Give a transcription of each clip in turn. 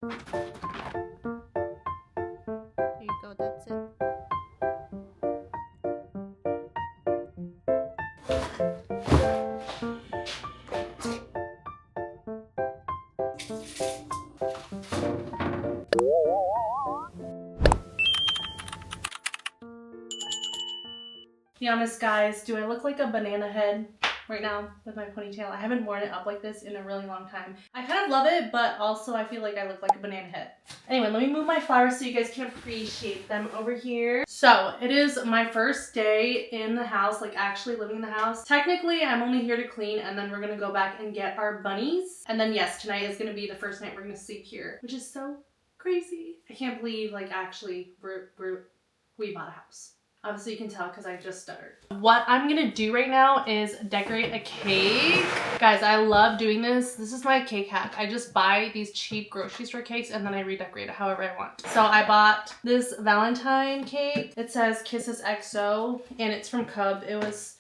you go, that's it. Be honest, guys, do I look like a banana head right now with my ponytail? I haven't worn it up like this in a really long time. I kind of love it, but also I feel like I look like a banana head. Anyway, let me move my flowers so you guys can appreciate them over here. So it is my first day in the house, like actually living in the house. Technically, I'm only here to clean, and then we're gonna go back and get our bunnies. And then yes, tonight is gonna be the first night we're gonna sleep here, which is so crazy. I can't believe like actually we bought a house. Obviously you can tell because I just stuttered. What I'm gonna do right now is decorate a cake. Guys, I love doing this. This is my cake hack. I just buy these cheap grocery store cakes and then I redecorate it however I want. So I bought this Valentine cake. It says Kisses XO and it's from Cub. It was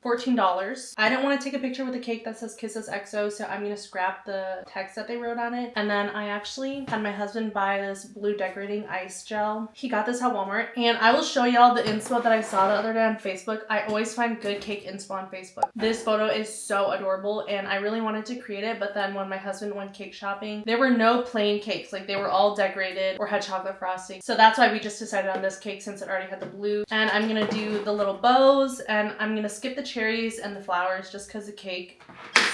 $14. I didn't want to take a picture with a cake that says Kisses XO, so I'm gonna scrap the text that they wrote on it. And then I actually had my husband buy this blue decorating ice gel. He got this at Walmart, and I will show y'all the inspo that I saw the other day on Facebook. I always find good cake inspo on Facebook. This photo is so adorable, and I really wanted to create it, but then when my husband went cake shopping, there were no plain cakes. Like, they were all decorated or had chocolate frosting. So that's why we just decided on this cake since it already had the blue. And I'm gonna do the little bows, and I'm gonna skip the cherries and the flowers just because the cake,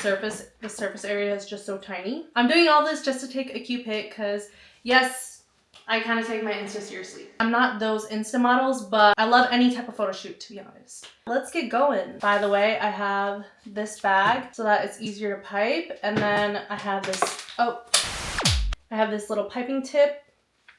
the surface area is just so tiny. I'm doing all this just to take a cute pic because yes, I kind of take my Insta seriously. I'm not those Insta models, but I love any type of photo shoot, to be honest. Let's get going. By the way, I have this bag so that it's easier to pipe, and then I have this little piping tip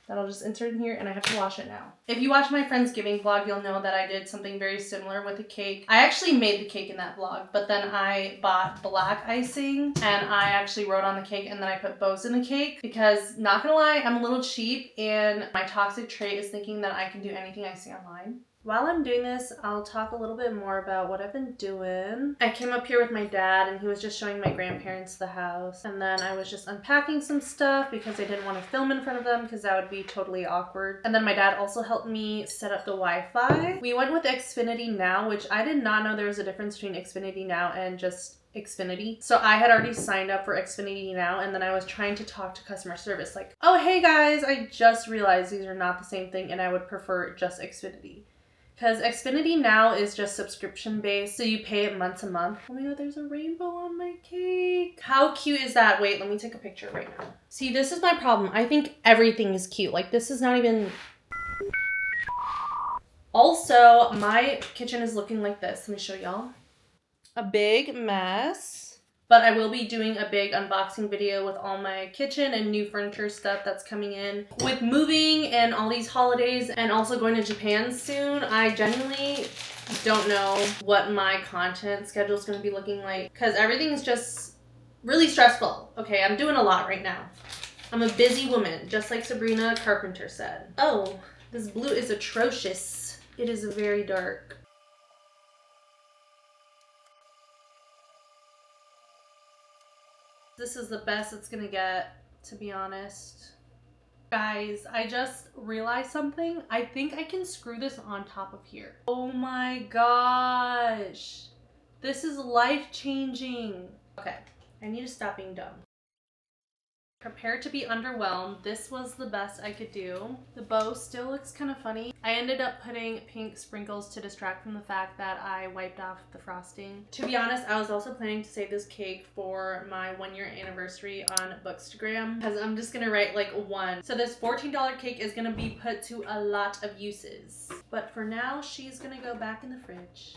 that I'll just insert in here, and I have to wash it now. If you watch my Friendsgiving vlog, you'll know that I did something very similar with a cake. I actually made the cake in that vlog, but then I bought black icing and I actually wrote on the cake, and then I put bows in the cake because, not gonna lie, I'm a little cheap and my toxic trait is thinking that I can do anything I see online. While I'm doing this, I'll talk a little bit more about what I've been doing. I came up here with my dad and he was just showing my grandparents the house. And then I was just unpacking some stuff because I didn't want to film in front of them because that would be totally awkward. And then my dad also helped me set up the Wi-Fi. We went with Xfinity Now, which I did not know there was a difference between Xfinity Now and just Xfinity. So I had already signed up for Xfinity Now, and then I was trying to talk to customer service like, oh, hey guys, I just realized these are not the same thing and I would prefer just Xfinity. Because Xfinity Now is just subscription based, so you pay it month to month. Oh my god, there's a rainbow on my cake. How cute is that? Wait, let me take a picture right now. See, this is my problem. I think everything is cute. Like, this is not even... Also, my kitchen is looking like this. Let me show y'all. A big mess. But I will be doing a big unboxing video with all my kitchen and new furniture stuff that's coming in. With moving and all these holidays and also going to Japan soon, I genuinely don't know what my content schedule is going to be looking like because everything is just really stressful. Okay, I'm doing a lot right now. I'm a busy woman, just like Sabrina Carpenter said. Oh, this blue is atrocious. It is very dark. This is the best it's gonna get, to be honest. Guys, I just realized something. I think I can screw this on top of here. Oh my gosh. This is life-changing. Okay, I need to stop being dumb. Prepare to be underwhelmed. This was the best I could do. The bow still looks kind of funny. I ended up putting pink sprinkles to distract from the fact that I wiped off the frosting. To be honest, I was also planning to save this cake for my 1-year anniversary on Bookstagram because I'm just gonna write like one. So this $14 cake is gonna be put to a lot of uses. But for now, she's gonna go back in the fridge.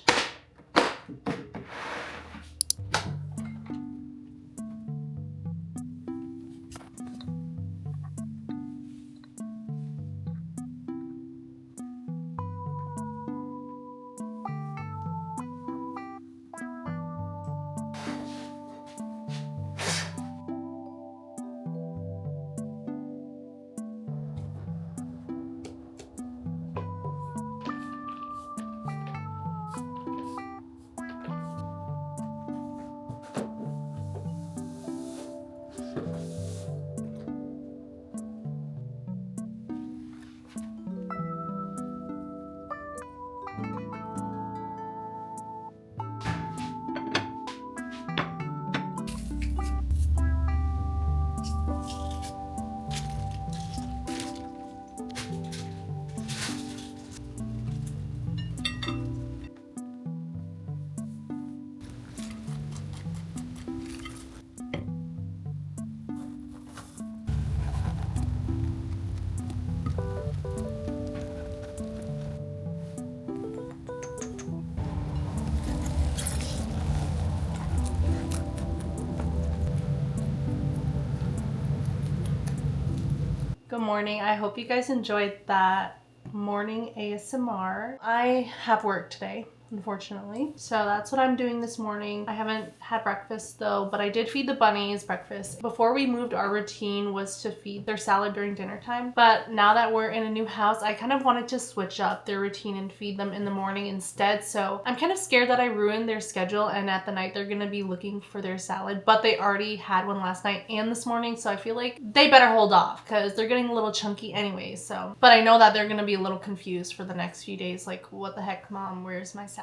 Good morning. I hope you guys enjoyed that morning ASMR. I have work today, unfortunately. So that's what I'm doing this morning. I haven't had breakfast though, but I did feed the bunnies breakfast. Before we moved, our routine was to feed their salad during dinner time. But now that we're in a new house, I kind of wanted to switch up their routine and feed them in the morning instead. So I'm kind of scared that I ruined their schedule and at the night they're gonna be looking for their salad, but they already had one last night and this morning. So I feel like they better hold off because they're getting a little chunky anyways. So, but I know that they're gonna be a little confused for the next few days. Like, what the heck, mom, where's my salad?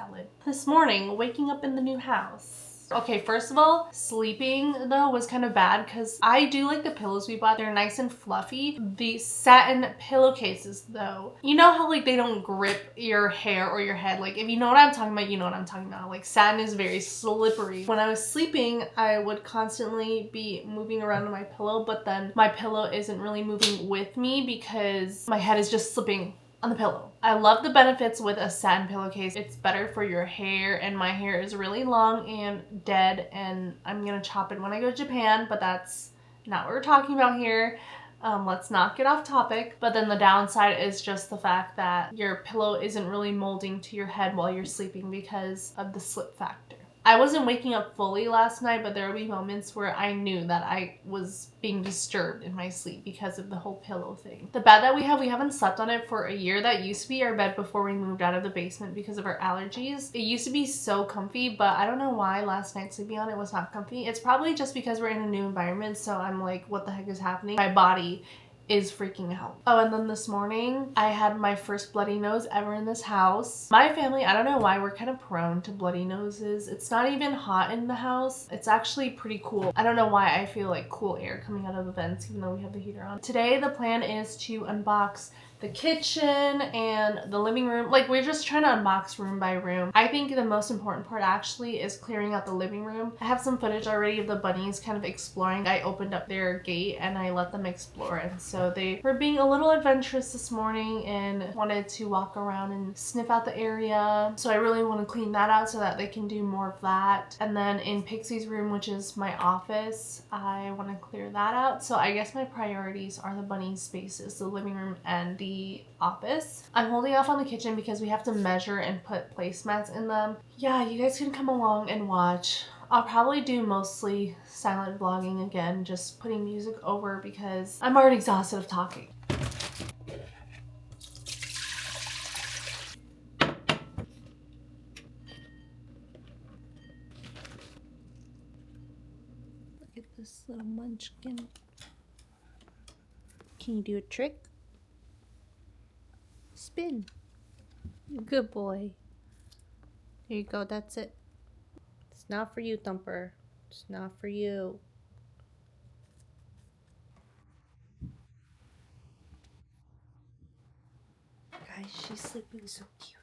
This morning, waking up in the new house. Okay, first of all, sleeping though was kind of bad because I do like the pillows we bought. They're nice and fluffy. The satin pillowcases though, you know how like they don't grip your hair or your head. Like if you know what I'm talking about, you know what I'm talking about. Like satin is very slippery. When I was sleeping, I would constantly be moving around on my pillow, but then my pillow isn't really moving with me because my head is just slipping on the pillow. I love the benefits with a satin pillowcase. It's better for your hair, and my hair is really long and dead and I'm gonna chop it when I go to Japan, but that's not what we're talking about here. Let's not get off topic. But then the downside is just the fact that your pillow isn't really molding to your head while you're sleeping because of the slip factor. I wasn't waking up fully last night, but there would be moments where I knew that I was being disturbed in my sleep because of the whole pillow thing. The bed that we haven't slept on it for a year. That used to be our bed before we moved out of the basement because of our allergies. It used to be so comfy, but I don't know why last night sleeping on it was not comfy. It's probably just because we're in a new environment, so I'm like, what the heck is happening? My body is freaking out. Oh, and then this morning I had my first bloody nose ever in this house. My family, I don't know why, we're kind of prone to bloody noses. It's not even hot in the house. It's actually pretty cool. I don't know why I feel like cool air coming out of the vents even though we have the heater on. Today the plan is to unbox the kitchen and the living room. Like, we're just trying to unbox room by room. I think the most important part actually is clearing out the living room. I have some footage already of the bunnies kind of exploring. I opened up their gate and I let them explore, and so they were being a little adventurous this morning and wanted to walk around and sniff out the area. So I really want to clean that out so that they can do more of that. And then in Pixie's room, which is my office, I want to clear that out. So I guess my priorities are the bunny spaces, the living room and the office. I'm holding off on the kitchen because we have to measure and put placemats in them. Yeah, you guys can come along and watch. I'll probably do mostly silent vlogging again, just putting music over because I'm already exhausted of talking. Look at this little munchkin. Can you do a trick? Spin. Good boy. Here you go, that's it. It's not for you, Thumper. It's not for you. Guys, she's sleeping so cute.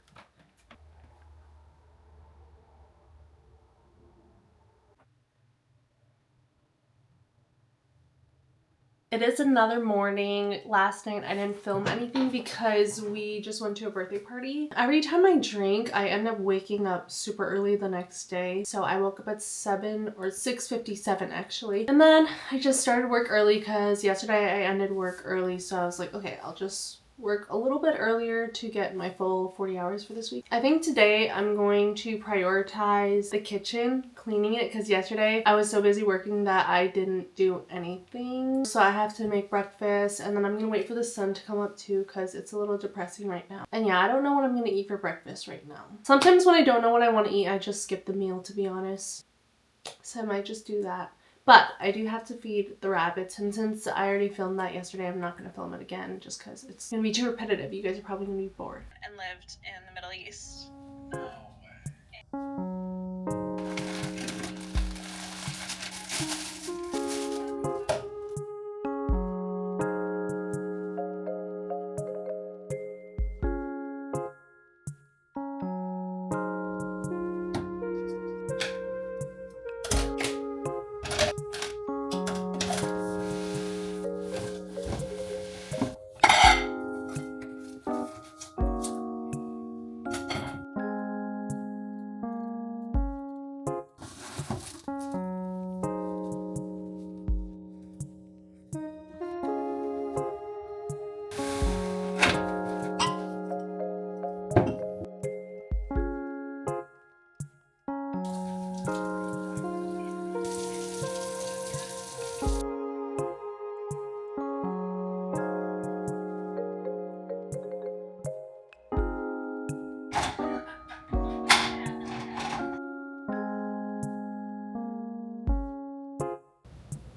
It is another morning. Last night I didn't film anything because we just went to a birthday party. Every time I drink, I end up waking up super early the next day. So I woke up at 7 or 6:57 actually. And then I just started work early because yesterday I ended work early. So I was like, okay, I'll just work a little bit earlier to get my full 40 hours for this week. I think today I'm going to prioritize the kitchen, cleaning it, because yesterday I was so busy working that I didn't do anything. So I have to make breakfast and then I'm gonna wait for the sun to come up too because it's a little depressing right now. And yeah, I don't know what I'm gonna eat for breakfast right now. Sometimes when I don't know what I want to eat, I just skip the meal, to be honest. So I might just do that. But I do have to feed the rabbits, and since I already filmed that yesterday, I'm not going to film it again just because it's going to be too repetitive. You guys are probably going to be bored. And lived in the Middle East.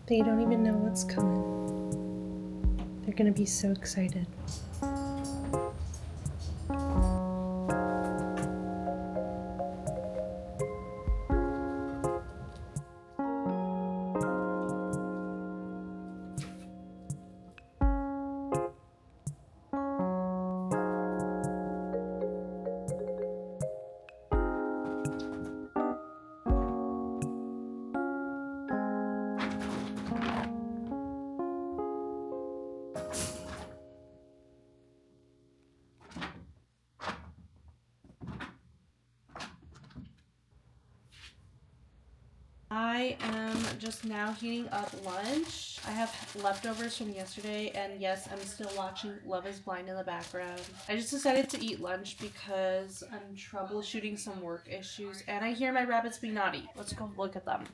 They don't even know what's coming. They're gonna be so excited. I am just now heating up lunch. I have leftovers from yesterday, and yes, I'm still watching Love is Blind in the background. I just decided to eat lunch because I'm troubleshooting some work issues, and I hear my rabbits being naughty. Let's go look at them.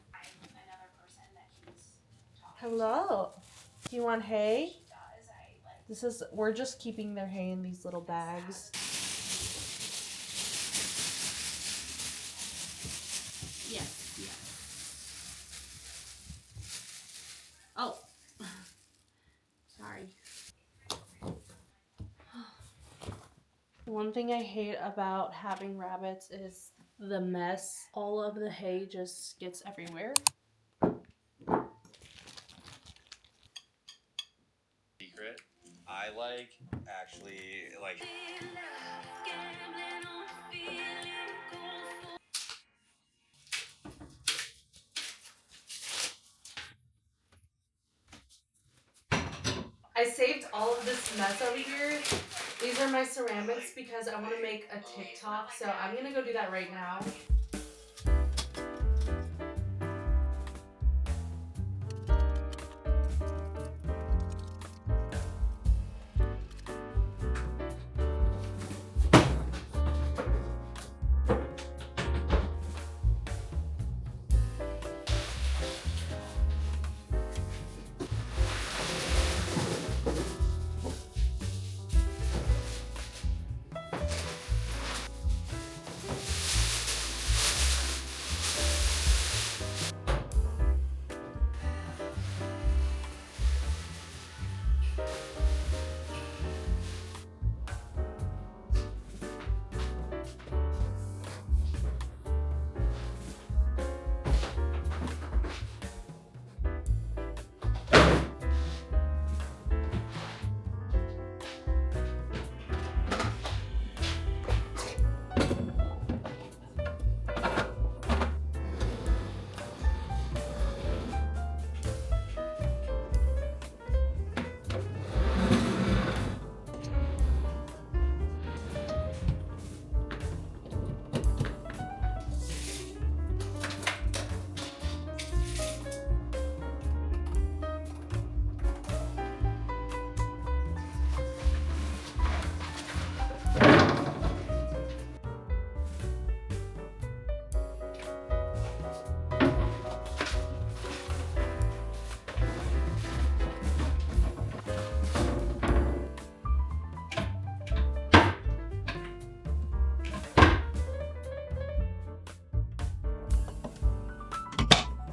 Hello. Do you want hay? We're just keeping their hay in these little bags. Yes. Oh, sorry. One thing I hate about having rabbits is the mess. All of the hay just gets everywhere. Secret. I actually like. I saved all of this mess over here. These are my ceramics because I want to make a TikTok, so I'm gonna go do that right now.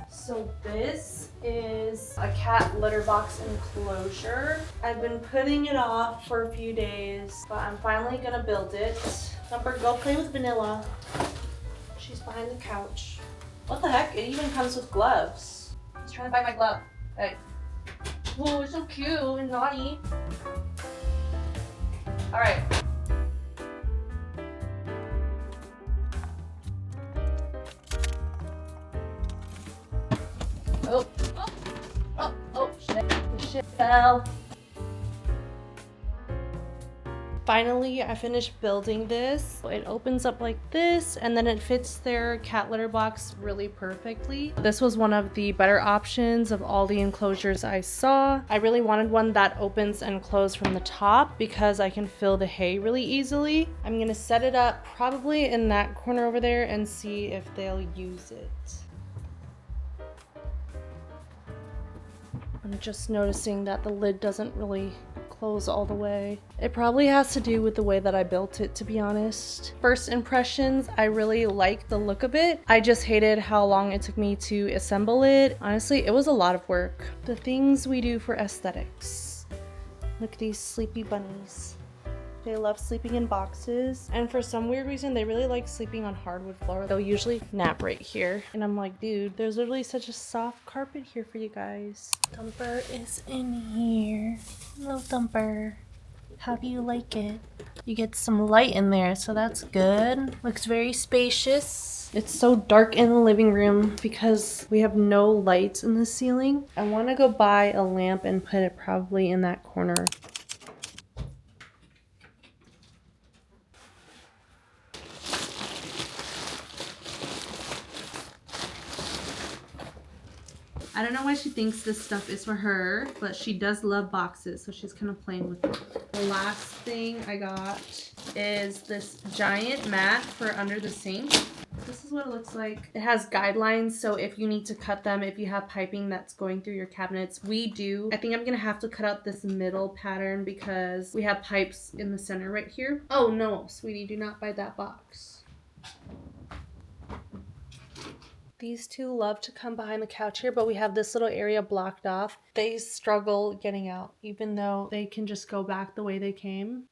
So this is a cat litter box enclosure. I've been putting it off for a few days, but I'm finally gonna build it. Thumper, go play with Vanilla. She's behind the couch. What the heck? It even comes with gloves. He's trying to bite my glove. Hey. Oh, it's so cute and naughty. All right. Oh, shit. The shit fell. Finally, I finished building this. It opens up like this, and then it fits their cat litter box really perfectly. This was one of the better options of all the enclosures I saw. I really wanted one that opens and closes from the top because I can fill the hay really easily. I'm gonna set it up probably in that corner over there and see if they'll use it. I'm just noticing that the lid doesn't really close all the way. It probably has to do with the way that I built it, to be honest. First impressions, I really like the look of it. I just hated how long it took me to assemble it. Honestly, it was a lot of work. The things we do for aesthetics. Look at these sleepy bunnies. They love sleeping in boxes, and for some weird reason they really like sleeping on hardwood floor. They'll usually nap right here, and I'm like, dude, there's literally such a soft carpet here for you guys. Thumper is in here. Hello, Thumper. How do you like it? You get some light in there, so that's good. Looks very spacious. It's so dark in the living room because we have no lights in the ceiling. I want to go buy a lamp and put it probably in that corner. I don't know why she thinks this stuff is for her, but she does love boxes, so she's kind of playing with it. The last thing I got is this giant mat for under the sink. This is what it looks like. It has guidelines, so if you need to cut them, if you have piping that's going through your cabinets, we do. I think I'm gonna have to cut out this middle pattern because we have pipes in the center right here. Oh no, sweetie, do not buy that box. These two love to come behind the couch here, but we have this little area blocked off. They struggle getting out, even though they can just go back the way they came.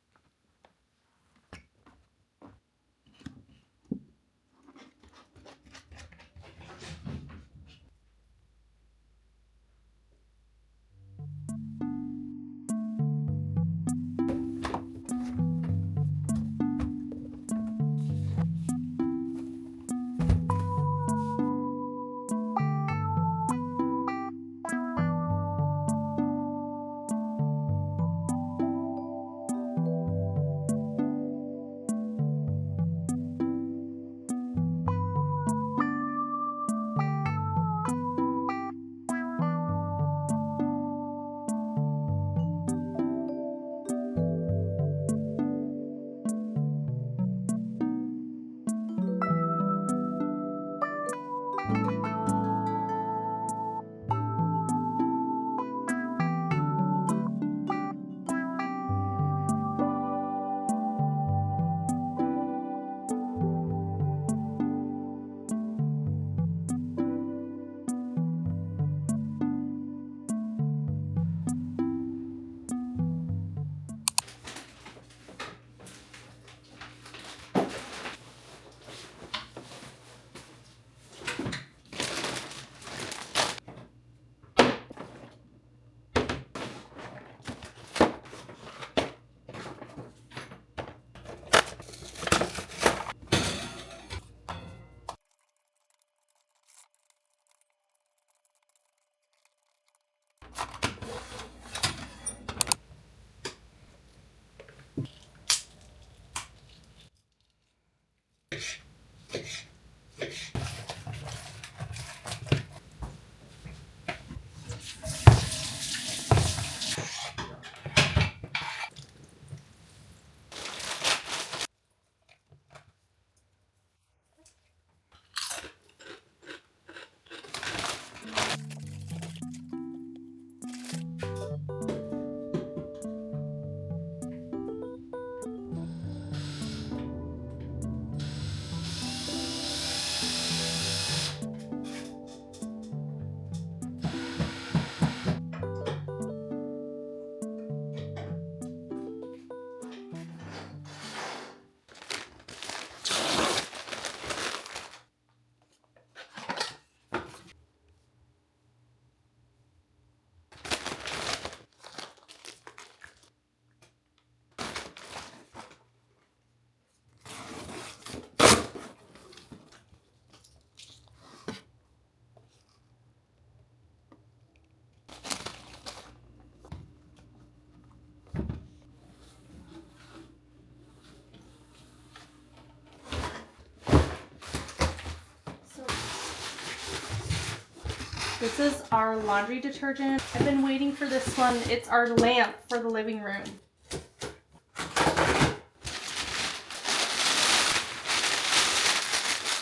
This is our laundry detergent. I've been waiting for this one. It's our lamp for the living room.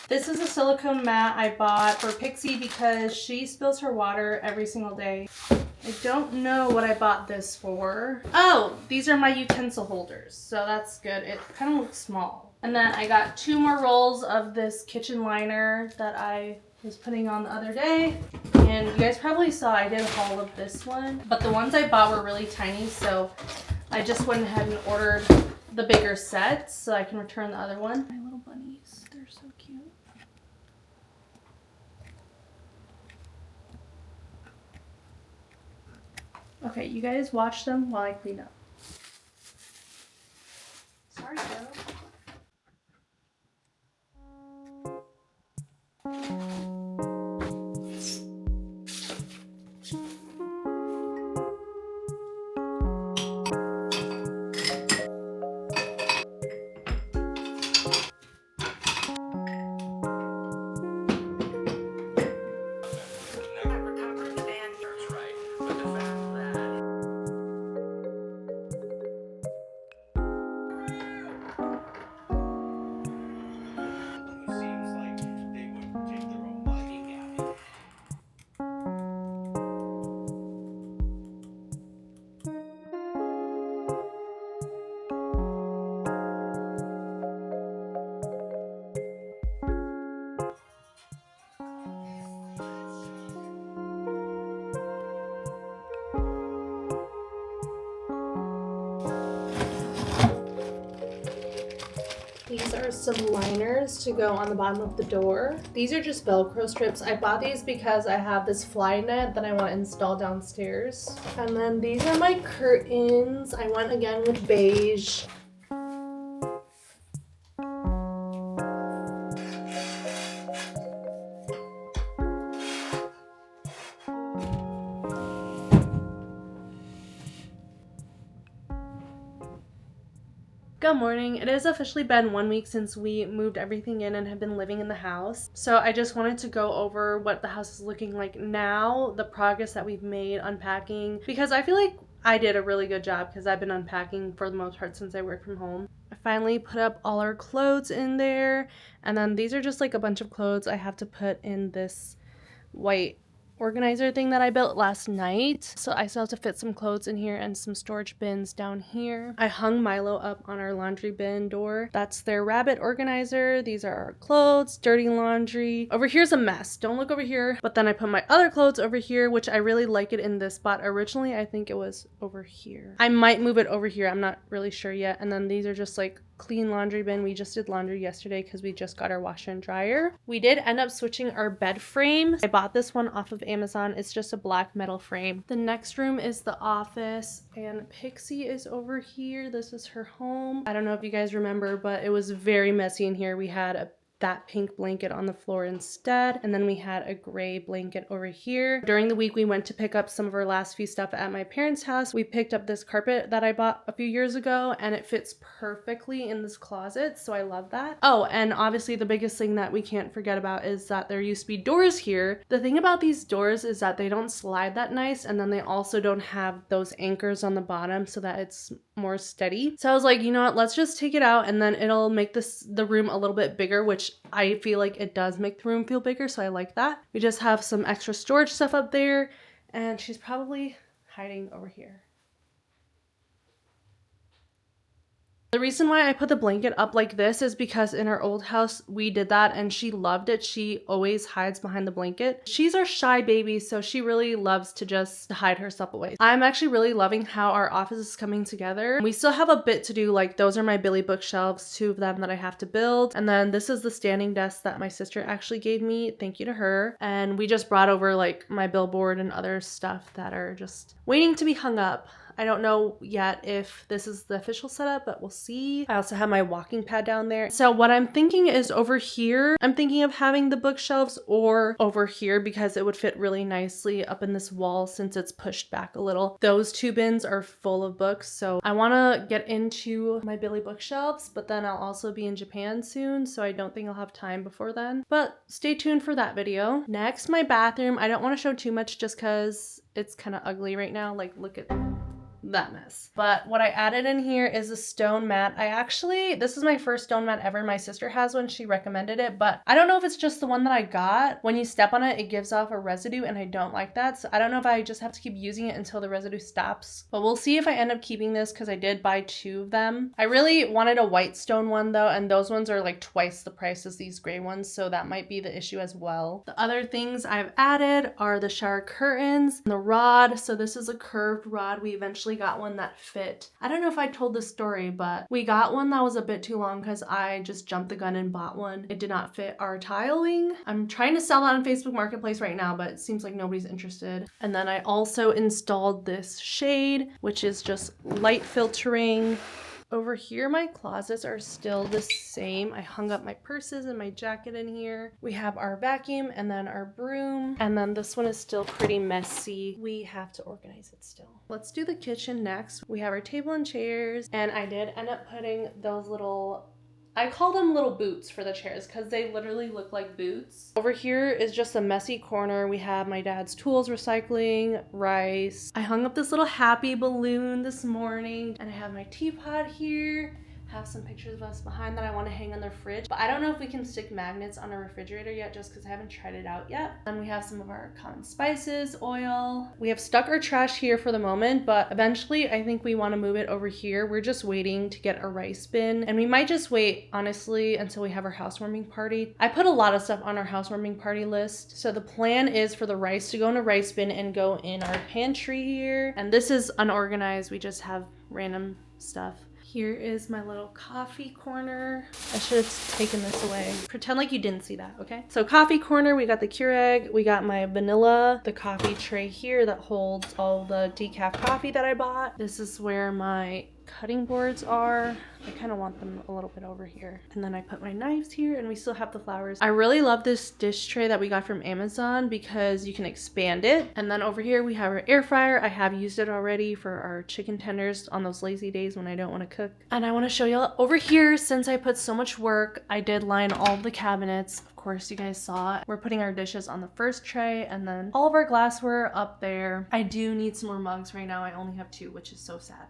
This is a silicone mat I bought for Pixie because she spills her water every single day. I don't know what I bought this for. Oh, these are my utensil holders, so that's good. It kind of looks small. And then I got 2 more rolls of this kitchen liner that I was putting on the other day. And you guys probably saw I did a haul of this one, but the ones I bought were really tiny, so I just went ahead and ordered the bigger set so I can return the other one. My little bunnies, they're so cute. Okay, you guys watch them while I clean up. Sorry, girl. These are some liners to go on the bottom of the door. These are just Velcro strips. I bought these because I have this fly net that I want to install downstairs. And then these are my curtains. I went again with beige. Good morning. It has officially been 1 week since we moved everything in and have been living in the house. So I just wanted to go over what the house is looking like now, the progress that we've made unpacking, because I feel like I did a really good job because I've been unpacking for the most part since I work from home. I finally put up all our clothes in there, and then these are just like a bunch of clothes I have to put in this white organizer thing that I built last night. So I still have to fit some clothes in here and some storage bins down here. I hung Milo up on our laundry bin door. That's their rabbit organizer. These are our clothes, dirty laundry. Over here's a mess. Don't look over here. But then I put my other clothes over here, which I really like it in this spot. Originally, I think it was over here. I might move it over here. I'm not really sure yet. And then these are just like clean laundry bin. We just did laundry yesterday because we just got our washer and dryer. We did end up switching our bed frame. I bought this one off of Amazon. It's just a black metal frame. The next room is the office, and Pixie is over here. This is her home. I don't know if you guys remember, but it was very messy in here. We had that pink blanket on the floor instead, and then we had a gray blanket over here. During the week, we went to pick up some of our last few stuff at my parents' house. We picked up this carpet that I bought a few years ago, and it fits perfectly in this closet, so I love that. Oh, and obviously the biggest thing that we can't forget about is that there used to be doors here. The thing about these doors is that they don't slide that nice, and then they also don't have those anchors on the bottom so that it's more steady. So I was like, you know what, let's just take it out, and then it'll make the room a little bit bigger, which I feel like it does make the room feel bigger, so I like that. We just have some extra storage stuff up there, and she's probably hiding over here. The reason why I put the blanket up like this is because in our old house, we did that and she loved it. She always hides behind the blanket. She's our shy baby, so she really loves to just hide herself away. I'm actually really loving how our office is coming together. We still have a bit to do, like those are my Billy bookshelves, 2 of them that I have to build. And then this is the standing desk that my sister actually gave me. Thank you to her. And we just brought over like my billboard and other stuff that are just waiting to be hung up. I don't know yet if this is the official setup, but we'll see. I also have my walking pad down there. So what I'm thinking is over here, I'm thinking of having the bookshelves, or over here because it would fit really nicely up in this wall since it's pushed back a little. Those 2 bins are full of books, so I want to get into my Billy bookshelves, but then I'll also be in Japan soon, so I don't think I'll have time before then. But stay tuned for that video. Next, my bathroom. I don't want to show too much just because it's kind of ugly right now. Like, look at that mess. But what I added in here is a stone mat. This is my first stone mat ever. My sister has one. She recommended it, but I don't know if it's just the one that I got. When you step on it, it gives off a residue and I don't like that. So I don't know if I just have to keep using it until the residue stops, but we'll see if I end up keeping this because I did buy 2 of them. I really wanted a white stone one though, and those ones are like twice the price as these gray ones, so that might be the issue as well. The other things I've added are the shower curtains, the rod. So this is a curved rod. We eventually got one that fit. I don't know if I told this story, but we got one that was a bit too long because I just jumped the gun and bought one. It did not fit our tiling. I'm trying to sell that on Facebook Marketplace right now, but it seems like nobody's interested. And then I also installed this shade, which is just light filtering. Over here, my closets are still the same. I hung up my purses and my jacket in here. We have our vacuum and then our broom. And then this one is still pretty messy. We have to organize it still. Let's do the kitchen next. We have our table and chairs, and I did end up putting those little, I call them little boots for the chairs because they literally look like boots. Over here is just a messy corner. We have my dad's tools, recycling, rice. I hung up this little happy balloon this morning, and I have my teapot here. Have some pictures of us behind that I want to hang on the fridge, but I don't know if we can stick magnets on a refrigerator yet just because I haven't tried it out yet. Then we have some of our common spices, oil. We have stuck our trash here for the moment, but eventually I think we want to move it over here. We're just waiting to get a rice bin, and we might just wait honestly until we have our housewarming party. I put a lot of stuff on our housewarming party list, so the plan is for the rice to go in a rice bin and go in our pantry here. And this is unorganized. We just have random stuff. Here is my little coffee corner. I should have taken this away. Pretend like you didn't see that, okay? So coffee corner, we got the Keurig, we got my vanilla, the coffee tray here that holds all the decaf coffee that I bought. This is where my cutting boards are. I kind of want them a little bit over here. And then I put my knives here, and we still have the flowers. I really love this dish tray that we got from Amazon because you can expand it. And then over here we have our air fryer. I have used it already for our chicken tenders on those lazy days when I don't want to cook. And I want to show y'all over here, since I put so much work, I did line all the cabinets. Of course, you guys saw it. We're putting our dishes on the first tray, and then all of our glassware up there. I do need some more mugs right now. I only have 2, which is so sad.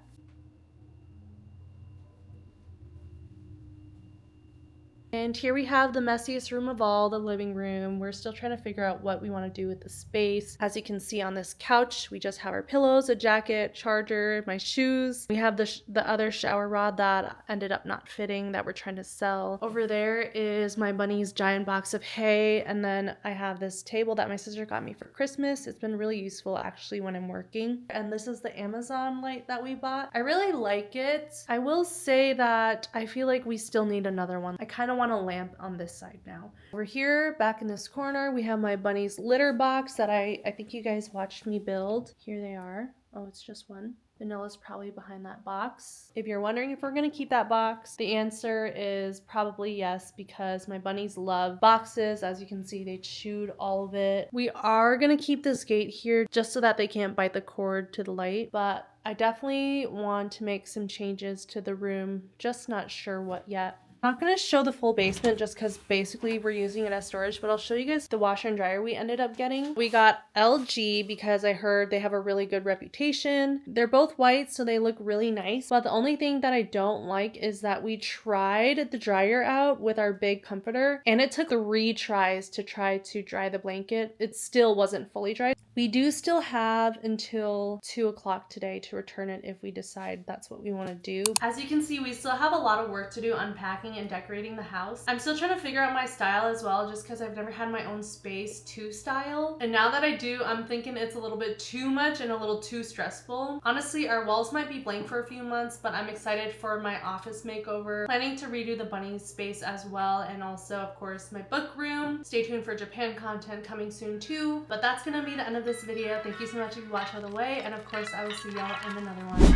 And here we have the messiest room of all, the living room. We're still trying to figure out what we want to do with the space. As you can see on this couch, we just have our pillows, a jacket, charger, my shoes. We have the other shower rod that ended up not fitting that we're trying to sell. Over there is my bunny's giant box of hay. And then I have this table that my sister got me for Christmas. It's been really useful actually when I'm working. And this is the Amazon light that we bought. I really like it. I will say that I feel like we still need another one. I kind of want a lamp on this side now. Over here, back in this corner, we have my bunny's litter box that I think you guys watched me build. Here they are. Oh, it's just one. Vanilla's probably behind that box. If you're wondering if we're gonna keep that box, the answer is probably yes, because my bunnies love boxes. As you can see, they chewed all of it. We are gonna keep this gate here just so that they can't bite the cord to the light, but I definitely want to make some changes to the room. Just not sure what yet. I'm not going to show the full basement just because basically we're using it as storage, but I'll show you guys the washer and dryer we ended up getting. We got LG because I heard they have a really good reputation. They're both white, so they look really nice, but the only thing that I don't like is that we tried the dryer out with our big comforter, and it took 3 tries to try to dry the blanket. It still wasn't fully dry. We do still have until 2 o'clock today to return it if we decide that's what we want to do. As you can see, we still have a lot of work to do unpacking and decorating the house. I'm still trying to figure out my style as well, just because I've never had my own space to style. And now that I do, I'm thinking it's a little bit too much and a little too stressful. Honestly, our walls might be blank for a few months, but I'm excited for my office makeover. Planning to redo the bunny space as well, and also, of course, my book room. Stay tuned for Japan content coming soon too. But that's gonna be the end of this video. Thank you so much if you watched all the way, and of course, I will see y'all in another one.